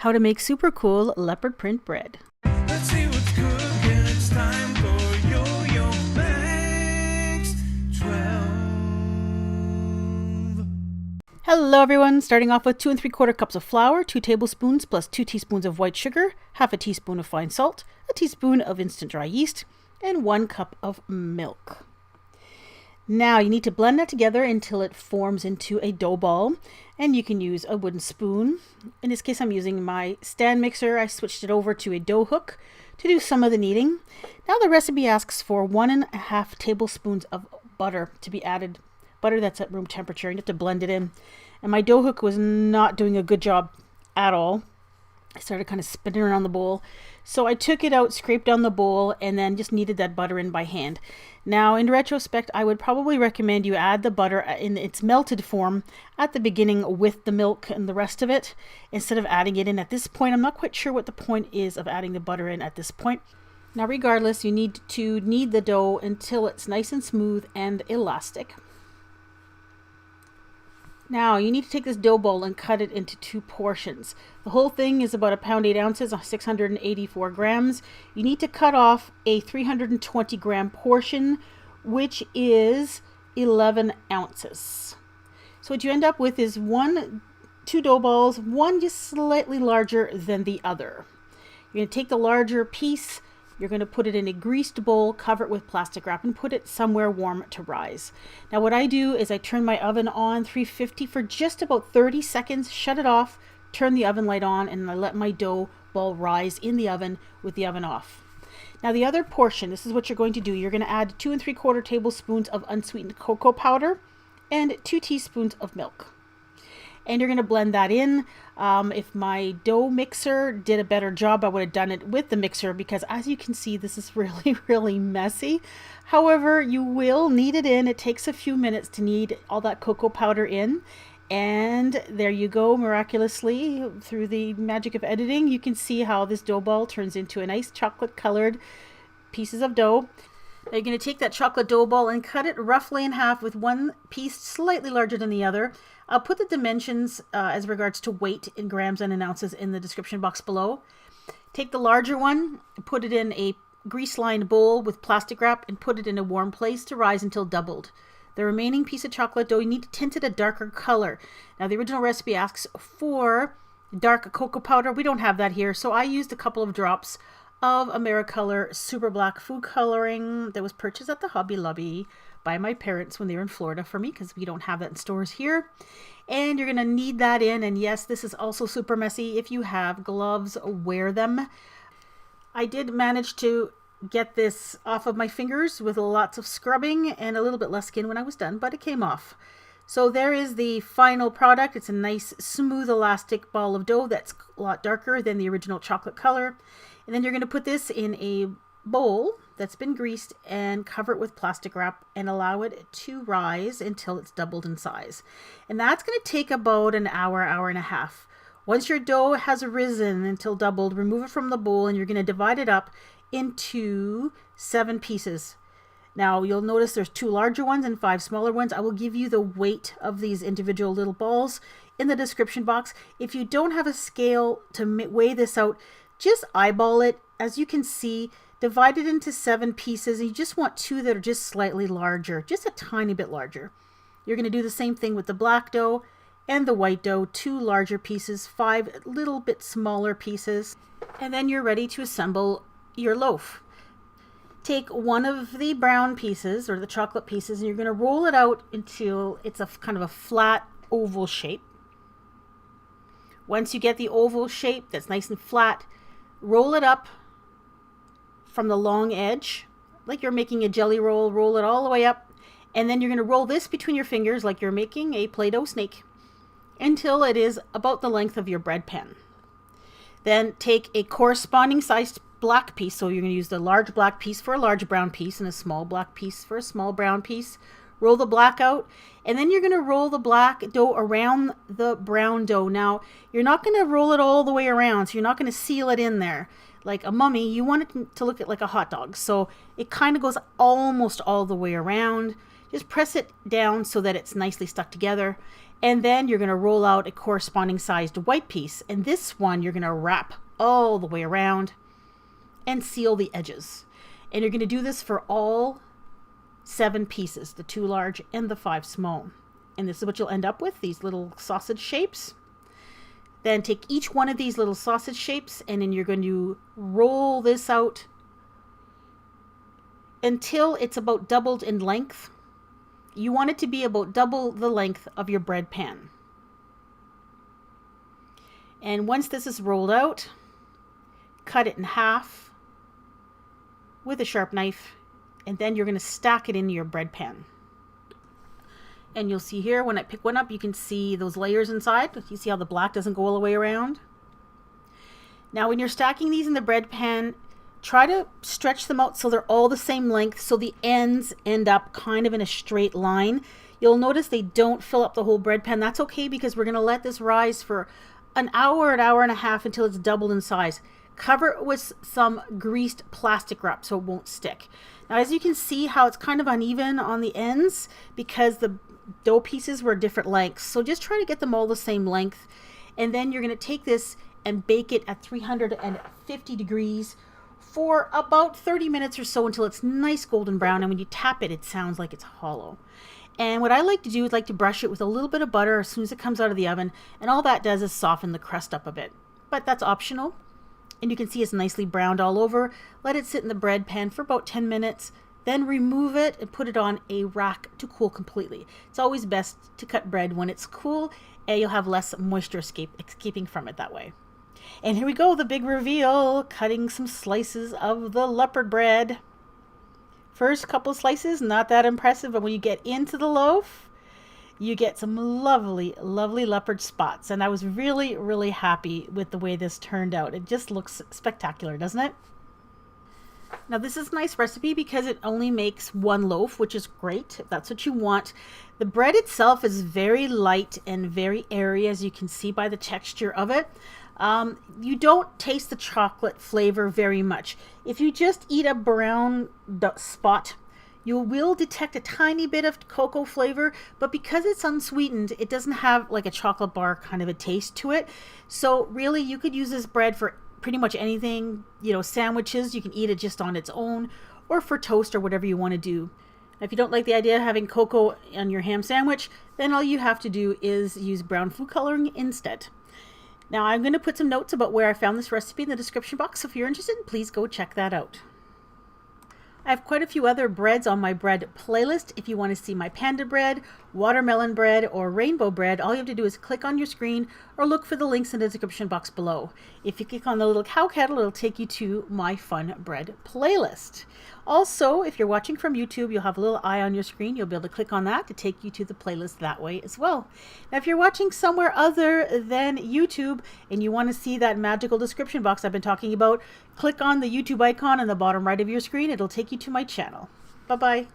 how to make super cool leopard print bread. Let's see what's cooking. It's time for yoyomax12. Hello everyone, starting off with 2 3/4 cups of flour, 2 tablespoons plus 2 teaspoons of white sugar, half a teaspoon of fine salt, a teaspoon of instant dry yeast, and 1 cup of milk. Now you need to blend that together until it forms into a dough ball, and you can use a wooden spoon. In this case I'm using my stand mixer. I switched it over to a dough hook to do some of the kneading. Now the recipe asks for 1.5 tablespoons of butter to be added, butter that's at room temperature, and you have to blend it in. And my dough hook was not doing a good job at all. I started kind of spinning around the bowl. So I took it out, scraped down the bowl, and then just kneaded that butter in by hand. Now, in retrospect, I would probably recommend you add the butter in its melted form at the beginning with the milk and the rest of it, instead of adding it in at this point. I'm not quite sure what the point is of adding the butter in at this point. Now, regardless, you need to knead the dough until it's nice and smooth and elastic. Now you need to take this dough ball and cut it into 2 portions. The whole thing is about 1 pound 8 ounces, 684 grams. You need to cut off a 320 gram portion, which is 11 ounces. So what you end up with is 2 dough balls, one just slightly larger than the other. You're going to take the larger piece, you're going to put it in a greased bowl, cover it with plastic wrap, and put it somewhere warm to rise. Now what I do is I turn my oven on 350 for just about 30 seconds, shut it off, turn the oven light on, and I let my dough ball rise in the oven with the oven off. Now the other portion, this is what you're going to do. You're going to add 2 3/4 tablespoons of unsweetened cocoa powder and 2 teaspoons of milk. And you're going to blend that in. If my dough mixer did a better job, I would have done it with the mixer, because as you can see, this is really messy. However, you will knead it in. It takes a few minutes to knead all that cocoa powder in. And there you go, miraculously, through the magic of editing, you can see how this dough ball turns into a nice chocolate colored pieces of dough. Now you're going to take that chocolate dough ball and cut it roughly in half, with one piece slightly larger than the other. I'll put the dimensions as regards to weight in grams and in ounces in the description box below. Take the larger one, put it in a grease-lined bowl with plastic wrap, and put it in a warm place to rise until doubled. The remaining piece of chocolate dough, you need to tint it a darker color. Now the original recipe asks for dark cocoa powder. We don't have that here, so I used a couple of drops of Americolor Super Black food coloring that was purchased at the Hobby Lobby by my parents when they were in Florida for me, because we don't have that in stores here. And you're going to knead that in, and yes, this is also super messy. If you have gloves, wear them. I did manage to get this off of my fingers with lots of scrubbing and a little bit less skin when I was done, but it came off. So there is the final product. It's a nice smooth elastic ball of dough that's a lot darker than the original chocolate color. And then you're going to put this in a bowl that's been greased and cover it with plastic wrap and allow it to rise until it's doubled in size. And that's going to take about an hour, hour and a half. Once your dough has risen until doubled, remove it from the bowl, and you're going to divide it up into 7 pieces. Now you'll notice there's 2 larger ones and 5 smaller ones. I will give you the weight of these individual little balls in the description box. If you don't have a scale to weigh this out, just eyeball it. As you can see, divide it into 7 pieces, and you just want 2 that are just slightly larger, just a tiny bit larger. You're going to do the same thing with the black dough and the white dough, 2 larger pieces, 5 little bit smaller pieces, and then you're ready to assemble your loaf. Take one of the brown pieces or the chocolate pieces, and you're going to roll it out until it's a kind of a flat oval shape. Once you get the oval shape that's nice and flat, roll it up from the long edge like you're making a jelly roll. Roll it all the way up, and then you're going to roll this between your fingers like you're making a Play-Doh snake until it is about the length of your bread pan. Then take a corresponding sized black piece, so you're going to use the large black piece for a large brown piece and a small black piece for a small brown piece. Roll the black out, and then you're going to roll the black dough around the brown dough. Now, you're not going to roll it all the way around, so you're not going to seal it in there like a mummy. You want it to look like a hot dog, so it kind of goes almost all the way around. Just press it down so that it's nicely stuck together, And then you're going to roll out a corresponding sized white piece. And this one you're going to wrap all the way around and seal the edges. And you're going to do this for all 7 pieces, the 2 large and the 5 small. And this is what you'll end up with, these little sausage shapes. Then take each one of these little sausage shapes and then you're going to roll this out until it's about doubled in length. You want it to be about double the length of your bread pan. And once this is rolled out, cut it in half with a sharp knife, and then you're going to stack it into your bread pan. And you'll see here, when I pick one up, you can see those layers inside. You see how the black doesn't go all the way around? Now, when you're stacking these in the bread pan, try to stretch them out so they're all the same length, so the ends end up kind of in a straight line. You'll notice they don't fill up the whole bread pan. That's okay, because we're going to let this rise for an hour and a half until it's doubled in size. Cover it with some greased plastic wrap so it won't stick. Now, as you can see how it's kind of uneven on the ends because the dough pieces were different lengths. So just try to get them all the same length. And then you're going to take this and bake it at 350 degrees for about 30 minutes or so until it's nice golden brown. And when you tap it, it sounds like it's hollow. And what I like to do is like to brush it with a little bit of butter as soon as it comes out of the oven. And all that does is soften the crust up a bit. But that's optional. And you can see it's nicely browned all over. Let it sit in the bread pan for about 10 minutes. Then remove it and put it on a rack to cool completely. It's always best to cut bread when it's cool, and you'll have less moisture escaping from it that way. And here we go, the big reveal, cutting some slices of the leopard bread. First couple slices, not that impressive, but when you get into the loaf, you get some lovely, lovely leopard spots. And I was really, really happy with the way this turned out. It just looks spectacular, doesn't it? Now, this is a nice recipe because it only makes 1 loaf, which is great if that's what you want. The bread itself is very light and very airy, as you can see by the texture of it. You don't taste the chocolate flavor very much. If you just eat a brown spot, you will detect a tiny bit of cocoa flavor, but because it's unsweetened, it doesn't have like a chocolate bar kind of a taste to it. So really, you could use this bread for pretty much anything, sandwiches, you can eat it just on its own, or for toast or whatever you want to do. If you don't like the idea of having cocoa on your ham sandwich, then all you have to do is use brown food coloring instead. Now, I'm going to put some notes about where I found this recipe in the description box, so if you're interested, please go check that out. I have quite a few other breads on my bread playlist. If you want to see my panda bread, watermelon bread, or rainbow bread, all you have to do is click on your screen or look for the links in the description box below. If you click on the little cow kettle, it'll take you to my fun bread playlist. Also, if you're watching from YouTube, you'll have a little eye on your screen. You'll be able to click on that to take you to the playlist that way as well. Now, if you're watching somewhere other than YouTube and you want to see that magical description box I've been talking about, click on the YouTube icon on the bottom right of your screen. It'll take you to my channel. Bye-bye.